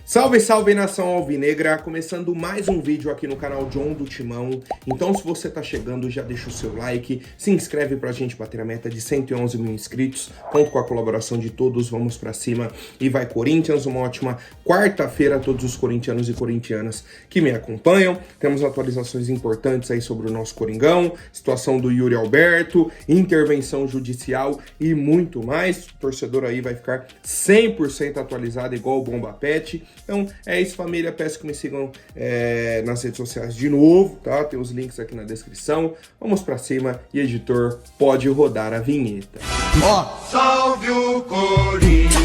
Salve, salve nação alvinegra, começando mais um vídeo aqui no canal John do Timão. Então se você tá chegando, já deixa o seu like, se inscreve pra gente bater a meta de 111 mil inscritos. Conto com a colaboração de todos, vamos pra cima e vai Corinthians. Uma ótima quarta-feira a todos os corintianos e corintianas que me acompanham. Temos atualizações importantes aí sobre o nosso Coringão, situação do Yuri Alberto, intervenção judicial e muito mais. O torcedor aí vai ficar 100% atualizado igual o Bomba Pet. Então é isso, família, peço que me sigam nas redes sociais de novo, tá? Tem os links aqui na descrição. Vamos pra cima e editor, pode rodar a vinheta. Salve o Corinthians!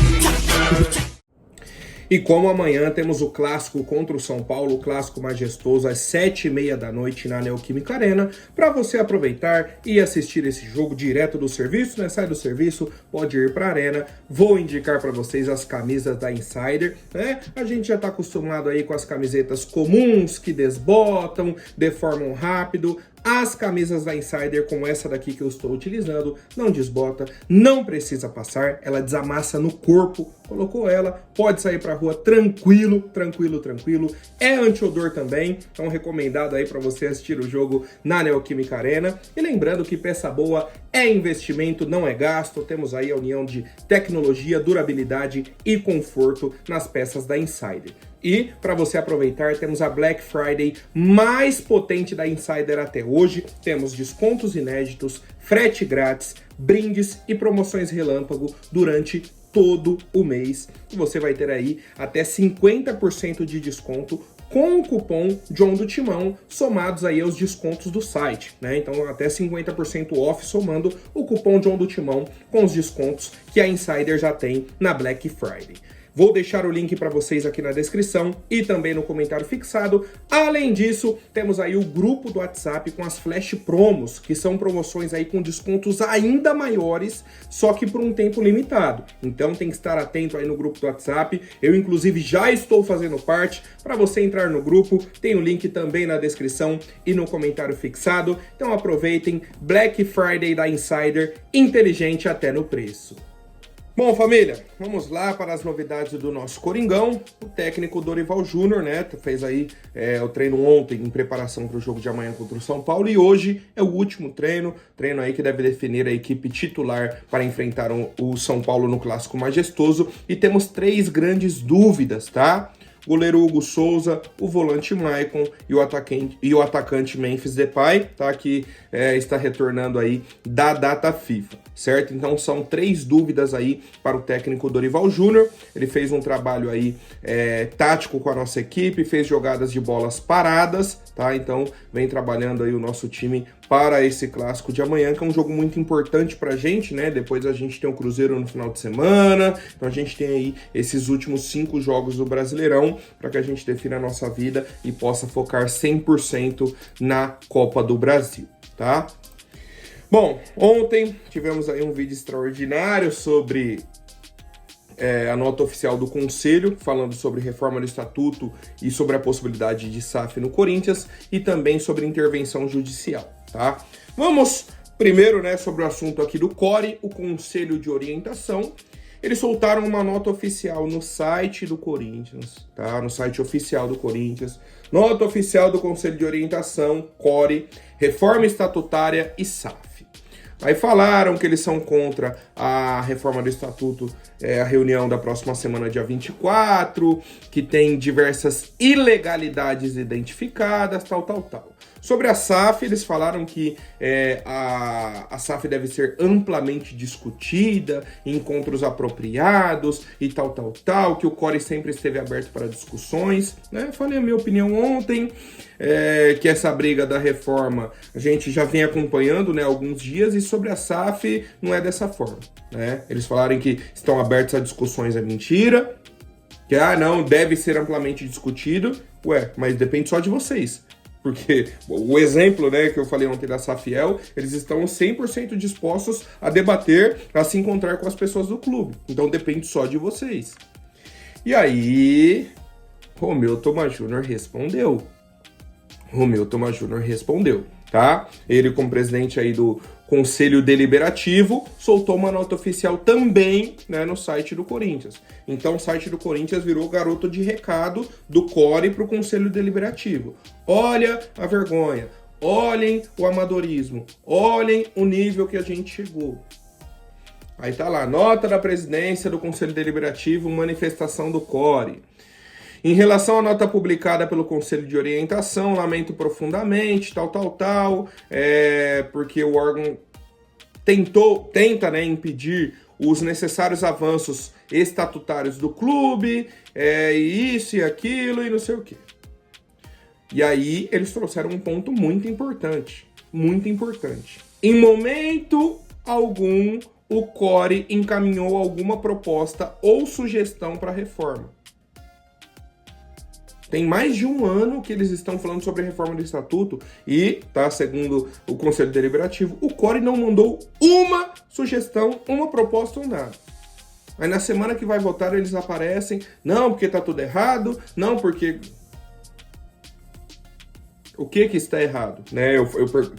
E como amanhã temos o clássico contra o São Paulo, o clássico majestoso, às 7h30 da noite na Neoquímica Arena, para você aproveitar e assistir esse jogo direto do serviço, né? Sai do serviço, pode ir para a Arena. Vou indicar para vocês as camisas da Insider, né? A gente já está acostumado aí com as camisetas comuns que desbotam, deformam rápido. As camisas da Insider, como essa daqui que eu estou utilizando, não desbota, não precisa passar, ela desamassa no corpo. Colocou ela, pode sair pra rua tranquilo, tranquilo, tranquilo. É anti-odor também, então recomendado aí para você assistir o jogo na Neoquímica Arena. E lembrando que peça boa é investimento, não é gasto. Temos aí a união de tecnologia, durabilidade e conforto nas peças da Insider. E para você aproveitar, temos a Black Friday mais potente da Insider até hoje. Temos descontos inéditos, frete grátis, brindes e promoções relâmpago durante todo o mês. E você vai ter aí até 50% de desconto com o cupom John do Timão, somados aí aos descontos do site, né? Então até 50% off somando o cupom John do Timão com os descontos que a Insider já tem na Black Friday. Vou deixar o link para vocês aqui na descrição e também no comentário fixado. Além disso, temos aí o grupo do WhatsApp com as Flash Promos, que são promoções aí com descontos ainda maiores, só que por um tempo limitado. Então tem que estar atento aí no grupo do WhatsApp. Eu, inclusive, já estou fazendo parte. Para você entrar no grupo, tem o link também na descrição e no comentário fixado. Então aproveitem, Black Friday da Insider, inteligente até no preço. Bom, família, vamos lá para as novidades do nosso Coringão. O técnico Dorival Júnior, né, fez aí o treino ontem em preparação para o jogo de amanhã contra o São Paulo, e hoje é o último treino aí que deve definir a equipe titular para enfrentar o São Paulo no Clássico Majestoso. E temos 3 grandes dúvidas, tá? Goleiro Hugo Souza, o volante Maicon e o atacante Memphis Depay, tá? Que está retornando aí da data FIFA, certo? Então são 3 dúvidas aí para o técnico Dorival Júnior. Ele fez um trabalho aí tático com a nossa equipe, fez jogadas de bolas paradas, tá? Então vem trabalhando aí o nosso time para esse clássico de amanhã, que é um jogo muito importante pra gente, né? Depois a gente tem o Cruzeiro no final de semana, então a gente tem aí esses últimos 5 jogos do Brasileirão para que a gente defina a nossa vida e possa focar 100% na Copa do Brasil, tá? Bom, ontem tivemos aí um vídeo extraordinário sobre a nota oficial do Conselho, falando sobre reforma do Estatuto e sobre a possibilidade de SAF no Corinthians e também sobre intervenção judicial, tá? Vamos primeiro, né, sobre o assunto aqui do CORE, o Conselho de Orientação. Eles soltaram uma nota oficial no site do Corinthians, tá? No site oficial do Corinthians. Nota oficial do Conselho de Orientação, CORE, reforma estatutária e SAF. Aí falaram que eles são contra a reforma do Estatuto, a reunião da próxima semana, dia 24, que tem diversas ilegalidades identificadas, tal. Sobre a SAF, eles falaram que a SAF deve ser amplamente discutida, em encontros apropriados e tal, que o CORE sempre esteve aberto para discussões, né? Falei a minha opinião ontem, que essa briga da reforma a gente já vem acompanhando, né, há alguns dias, e sobre a SAF não é dessa forma, né? Eles falaram que estão abertos a discussões, é mentira, que não, deve ser amplamente discutido. Ué, mas depende só de vocês. Porque o exemplo, né, que eu falei ontem da Safiel, eles estão 100% dispostos a debater, a se encontrar com as pessoas do clube. Então depende só de vocês. E aí, Romeu Thomas Júnior respondeu, tá? Ele, como presidente aí do Conselho Deliberativo soltou uma nota oficial também, né, no site do Corinthians. Então o site do Corinthians virou garoto de recado do Core para o Conselho Deliberativo. Olha a vergonha, olhem o amadorismo, olhem o nível que a gente chegou. Aí tá lá, nota da presidência do Conselho Deliberativo, manifestação do Core. Em relação à nota publicada pelo Conselho de Orientação, lamento profundamente, porque o órgão tenta, né, impedir os necessários avanços estatutários do clube, isso e aquilo e não sei o quê. E aí eles trouxeram um ponto muito importante, muito importante. Em momento algum, o Core encaminhou alguma proposta ou sugestão para reforma. Tem mais de um ano que eles estão falando sobre a reforma do estatuto e, tá, segundo o Conselho Deliberativo, o Core não mandou uma sugestão, uma proposta ou nada. Aí na semana que vai votar eles aparecem, não, porque tá tudo errado, não, porque... O que está errado? Né? Eu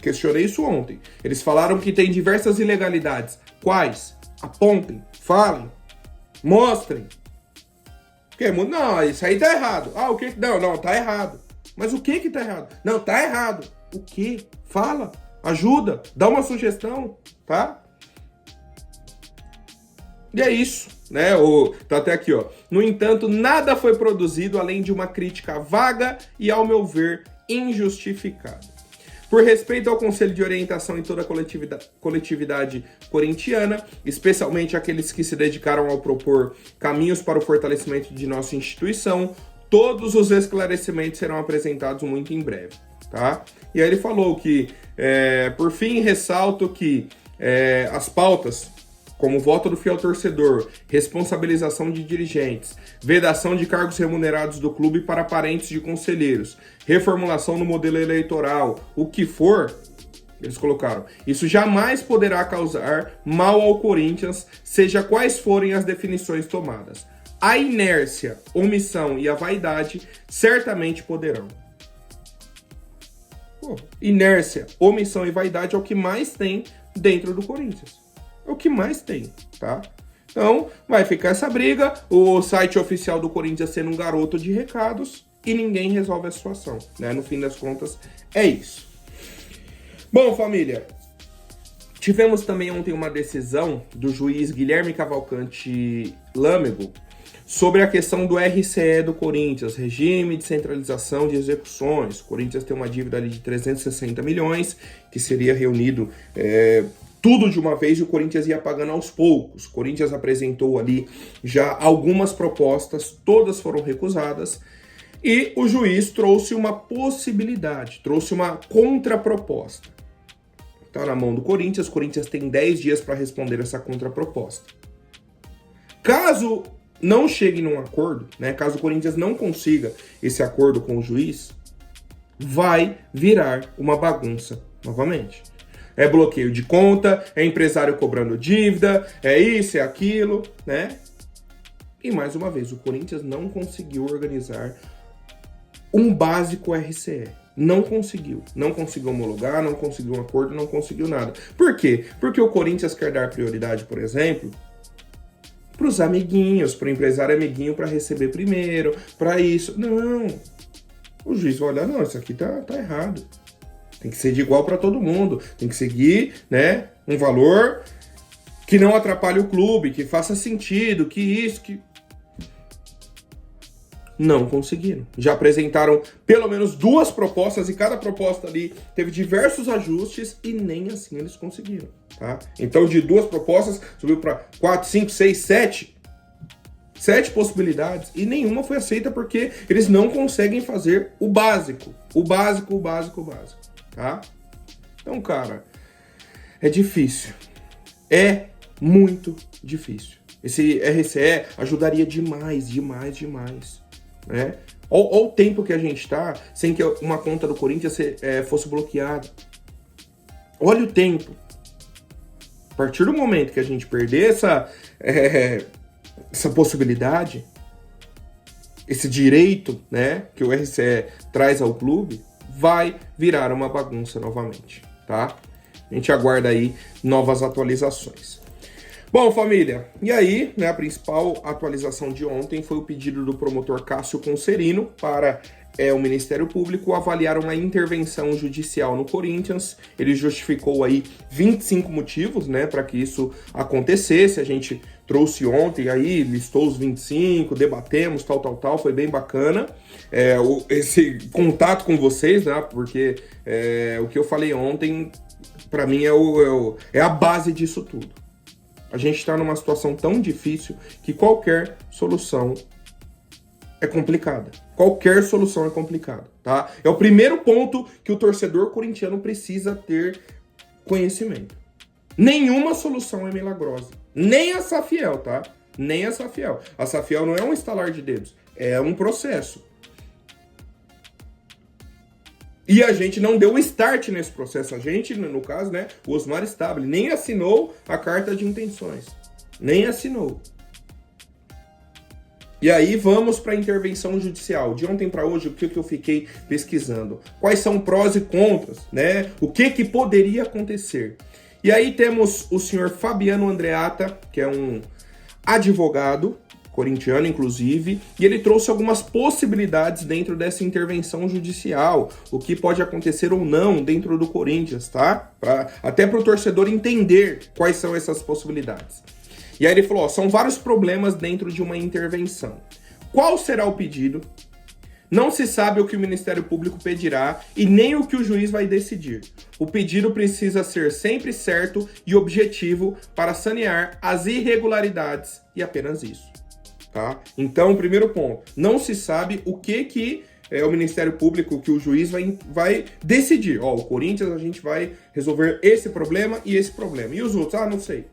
questionei isso ontem. Eles falaram que tem diversas ilegalidades. Quais? Apontem, falem, mostrem. Porque, não, isso aí tá errado. Ah, o que? Não, tá errado. Mas o que tá errado? Não, tá errado. O que? Fala, ajuda, dá uma sugestão, tá? E é isso, né? Tá até aqui, ó. No entanto, nada foi produzido além de uma crítica vaga e, ao meu ver, injustificada. Por respeito ao Conselho de Orientação e toda a coletividade corintiana, especialmente aqueles que se dedicaram ao propor caminhos para o fortalecimento de nossa instituição, todos os esclarecimentos serão apresentados muito em breve, tá? E aí ele falou que, por fim, ressalto que as pautas, como voto do fiel torcedor, responsabilização de dirigentes, vedação de cargos remunerados do clube para parentes de conselheiros, reformulação no modelo eleitoral, o que for, eles colocaram, isso jamais poderá causar mal ao Corinthians, seja quais forem as definições tomadas. A inércia, omissão e a vaidade certamente poderão. Inércia, omissão e vaidade é o que mais tem dentro do Corinthians. É o que mais tem, tá? Então, vai ficar essa briga, o site oficial do Corinthians sendo um garoto de recados e ninguém resolve a situação, né? No fim das contas, é isso. Bom, família, tivemos também ontem uma decisão do juiz Guilherme Cavalcante Lâmego sobre a questão do RCE do Corinthians, Regime de Centralização de Execuções. O Corinthians tem uma dívida ali de 360 milhões, que seria reunido... tudo de uma vez e o Corinthians ia pagando aos poucos. O Corinthians apresentou ali já algumas propostas, todas foram recusadas, e o juiz trouxe uma possibilidade, trouxe uma contraproposta. Está na mão do Corinthians, o Corinthians tem 10 dias para responder essa contraproposta. Caso não chegue num acordo, né, caso o Corinthians não consiga esse acordo com o juiz, vai virar uma bagunça novamente. É bloqueio de conta, é empresário cobrando dívida, é isso, é aquilo, né? E mais uma vez, o Corinthians não conseguiu organizar um básico RCE. Não conseguiu homologar, não conseguiu um acordo, não conseguiu nada. Por quê? Porque o Corinthians quer dar prioridade, por exemplo, para os amiguinhos, para o empresário amiguinho para receber primeiro, para isso. Não. O juiz vai olhar, não, isso aqui tá errado. Tem que ser de igual para todo mundo. Tem que seguir, né, um valor que não atrapalhe o clube, que faça sentido, que isso, que... Não conseguiram. Já apresentaram pelo menos 2 propostas e cada proposta ali teve diversos ajustes e nem assim eles conseguiram, tá? Então de 2 propostas subiu para 4, 5, 6, 7. 7 possibilidades e nenhuma foi aceita porque eles não conseguem fazer o básico. O básico. Tá? Então, cara, é difícil. É muito difícil. Esse RCE ajudaria demais, né? Olha o tempo que a gente tá sem que uma conta do Corinthians fosse bloqueada. Olha o tempo. A partir do momento que a gente perder essa possibilidade, esse direito, né, que o RCE traz ao clube, vai virar uma bagunça novamente, tá? A gente aguarda aí novas atualizações. Bom, família, e aí, né, a principal atualização de ontem foi o pedido do promotor Cássio Concerino para o Ministério Público avaliar uma intervenção judicial no Corinthians. Ele justificou aí 25 motivos, né, para que isso acontecesse. A gente trouxe ontem aí, listou os 25, debatemos, tal, foi bem bacana esse contato com vocês, né, porque o que eu falei ontem, para mim, é a base disso tudo. A gente está numa situação tão difícil que qualquer solução é complicada. Qualquer solução é complicada, tá? É o primeiro ponto que o torcedor corintiano precisa ter conhecimento. Nenhuma solução é milagrosa. Nem a Safiel, tá? Nem a Safiel. A Safiel não é um estalar de dedos. É um processo. E a gente não deu o start nesse processo. A gente, no caso, né, o Osmar Stabile, nem assinou a carta de intenções. Nem assinou. E aí vamos para a intervenção judicial. De ontem para hoje, o que eu fiquei pesquisando? Quais são prós e contras, né? O que poderia acontecer? E aí temos o senhor Fabiano Andreatta, que é um advogado, corintiano inclusive, e ele trouxe algumas possibilidades dentro dessa intervenção judicial, o que pode acontecer ou não dentro do Corinthians, tá? Até para o torcedor entender quais são essas possibilidades. E aí ele falou, são vários problemas dentro de uma intervenção. Qual será o pedido? Não se sabe o que o Ministério Público pedirá e nem o que o juiz vai decidir. O pedido precisa ser sempre certo e objetivo para sanear as irregularidades e apenas isso. Tá? Então, primeiro ponto, não se sabe o que o Ministério Público, que o juiz vai decidir. Ó, o Corinthians a gente vai resolver esse problema e esse problema. E os outros? Não sei.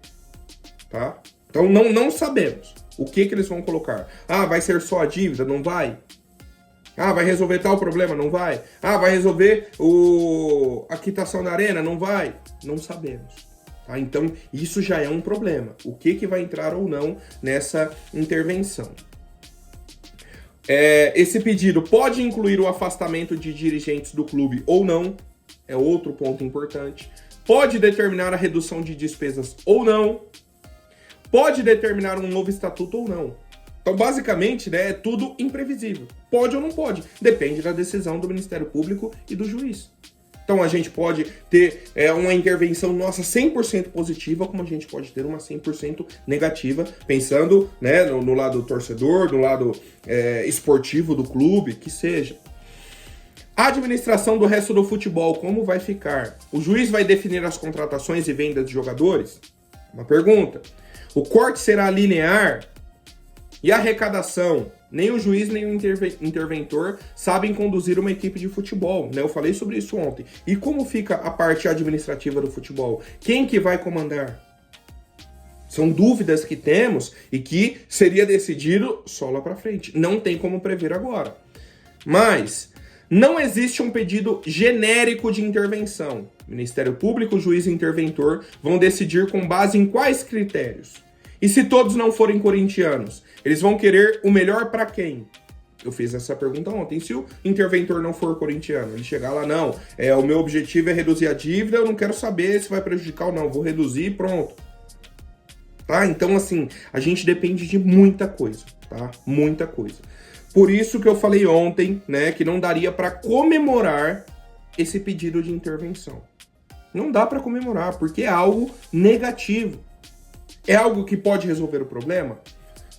Tá? Então não sabemos o que eles vão colocar. Vai ser só a dívida? Não vai. Vai resolver tal problema? Não vai. Vai resolver a quitação da arena? Não vai. Não sabemos. Tá? Então isso já é um problema. O que vai entrar ou não nessa intervenção? Esse pedido pode incluir o afastamento de dirigentes do clube ou não. É outro ponto importante. Pode determinar a redução de despesas ou não. Pode determinar um novo estatuto ou não. Então, basicamente, né, é tudo imprevisível. Pode ou não pode. Depende da decisão do Ministério Público e do juiz. Então, a gente pode ter uma intervenção nossa 100% positiva, como a gente pode ter uma 100% negativa, pensando, né, no lado do torcedor, no lado esportivo do clube, que seja. A administração do resto do futebol, como vai ficar? O juiz vai definir as contratações e vendas de jogadores? Uma pergunta. O corte será linear? E a arrecadação? Nem o juiz, nem o interventor sabem conduzir uma equipe de futebol, né? Eu falei sobre isso ontem. E como fica a parte administrativa do futebol? Quem que vai comandar? São dúvidas que temos e que seria decidido só lá para frente. Não tem como prever agora. Mas não existe um pedido genérico de intervenção. Ministério Público, juiz e interventor vão decidir com base em quais critérios? E se todos não forem corintianos, eles vão querer o melhor para quem? Eu fiz essa pergunta ontem. Se o interventor não for corintiano, ele chegar lá, não, o meu objetivo é reduzir a dívida, eu não quero saber se vai prejudicar ou não, vou reduzir e pronto. Tá? Então, assim, a gente depende de muita coisa, tá? Muita coisa. Por isso que eu falei ontem, né, que não daria para comemorar esse pedido de intervenção. Não dá para comemorar, porque é algo negativo. É algo que pode resolver o problema?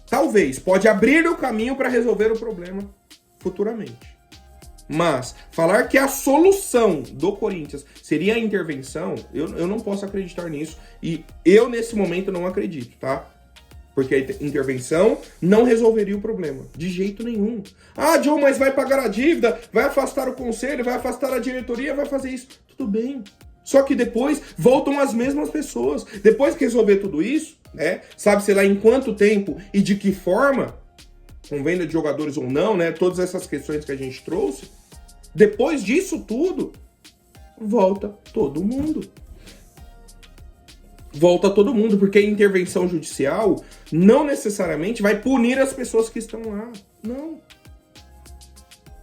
Talvez, pode abrir o caminho para resolver o problema futuramente. Mas falar que a solução do Corinthians seria a intervenção, eu não posso acreditar nisso. E eu, nesse momento, não acredito, tá? Porque a intervenção não resolveria o problema, de jeito nenhum. John, mas vai pagar a dívida, vai afastar o conselho, vai afastar a diretoria, vai fazer isso. Tudo bem. Só que depois voltam as mesmas pessoas. Depois que resolver tudo isso, né? Sabe-se lá em quanto tempo e de que forma, com venda de jogadores ou não, né? Todas essas questões que a gente trouxe. Depois disso tudo, volta todo mundo. Volta todo mundo, porque a intervenção judicial não necessariamente vai punir as pessoas que estão lá. Não.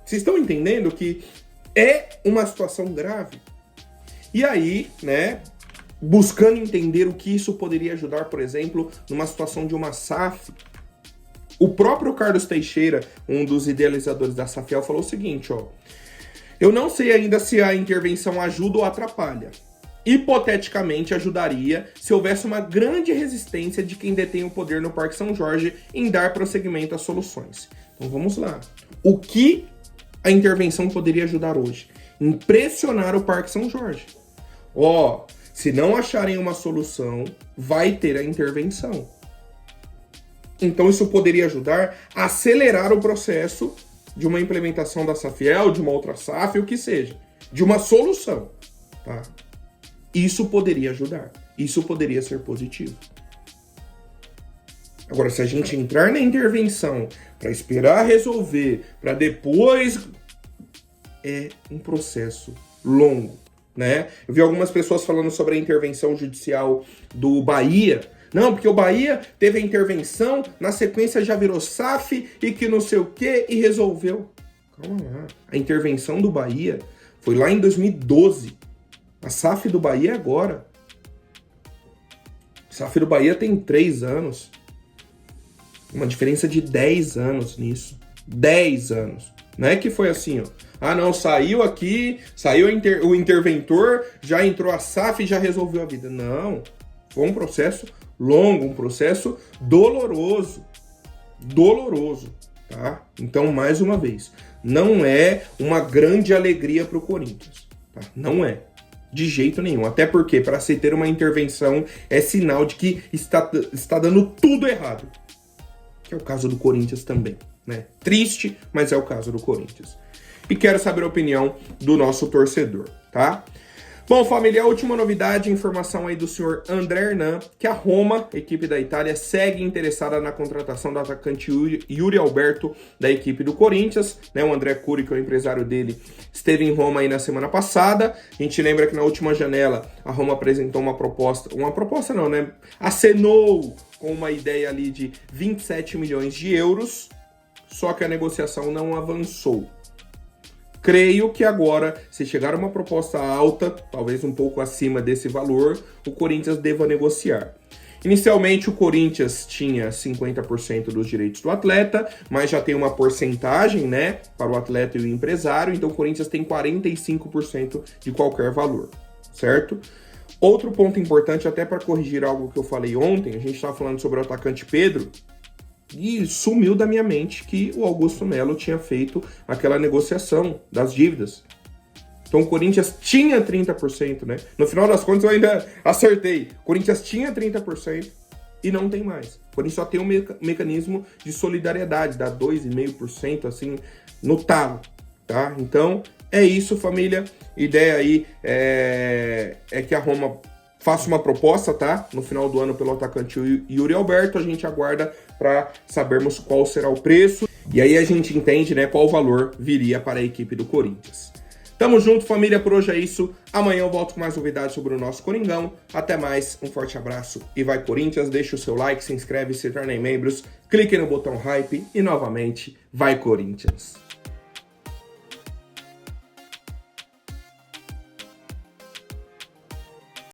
Vocês estão entendendo que é uma situação grave? E aí, né, buscando entender o que isso poderia ajudar, por exemplo, numa situação de uma SAF. O próprio Carlos Teixeira, um dos idealizadores da SAFiel, falou o seguinte, ó: eu não sei ainda se a intervenção ajuda ou atrapalha. Hipoteticamente ajudaria se houvesse uma grande resistência de quem detém o poder no Parque São Jorge em dar prosseguimento às soluções. Então vamos lá. O que a intervenção poderia ajudar hoje? Impressionar o Parque São Jorge. Ó, se não acharem uma solução, vai ter a intervenção. Então isso poderia ajudar a acelerar o processo de uma implementação da SAFiel, de uma outra SAF, o que seja, de uma solução, tá? Isso poderia ajudar, isso poderia ser positivo. Agora, se a gente entrar na intervenção para esperar resolver, para depois, é um processo longo, né? Eu vi algumas pessoas falando sobre a intervenção judicial do Bahia. Não, porque o Bahia teve a intervenção, na sequência já virou SAF e que não sei o que e resolveu. Calma lá. A intervenção do Bahia foi lá em 2012. A SAF do Bahia é agora. A SAF do Bahia tem 3 anos. Uma diferença de 10 anos nisso. 10 anos. Não é que foi assim, ó. Ah, não, saiu aqui, saiu o interventor, já entrou a SAF e já resolveu a vida. Não. Foi um processo longo, um processo doloroso. Doloroso, tá? Então, mais uma vez, não é uma grande alegria para o Corinthians, tá? Não é. De jeito nenhum. Até porque, para se ter uma intervenção, é sinal de que está dando tudo errado. Que é o caso do Corinthians também, né? Triste, mas é o caso do Corinthians. E quero saber a opinião do nosso torcedor, tá? Bom, família, a última novidade, informação aí do senhor André Hernan, que a Roma, equipe da Itália, segue interessada na contratação do atacante Yuri Alberto da equipe do Corinthians, né? O André Curi, que é o empresário dele, esteve em Roma aí na semana passada. A gente lembra que na última janela a Roma apresentou uma proposta não, né? Acenou com uma ideia ali de 27 milhões de euros, só que a negociação não avançou. Creio que agora, se chegar uma proposta alta, talvez um pouco acima desse valor, o Corinthians deva negociar. Inicialmente, o Corinthians tinha 50% dos direitos do atleta, mas já tem uma porcentagem, né, para o atleta e o empresário, então o Corinthians tem 45% de qualquer valor, certo? Outro ponto importante, até para corrigir algo que eu falei ontem, a gente estava falando sobre o atacante Pedro, e sumiu da minha mente que o Augusto Melo tinha feito aquela negociação das dívidas. Então o Corinthians tinha 30%, né? No final das contas eu ainda acertei. O Corinthians tinha 30% e não tem mais. O Corinthians só tem um mecanismo de solidariedade, dá 2,5% assim no talo, tá? Então é isso, família. Ideia aí é que a Roma faça uma proposta, tá? No final do ano pelo atacante Yuri Alberto, a gente aguarda para sabermos qual será o preço. E aí a gente entende, né, qual valor viria para a equipe do Corinthians. Tamo junto, família, por hoje é isso. Amanhã eu volto com mais novidades sobre o nosso Coringão. Até mais, um forte abraço e vai Corinthians. Deixa o seu like, se inscreve, se tornem membros, clique no botão hype e novamente, vai Corinthians.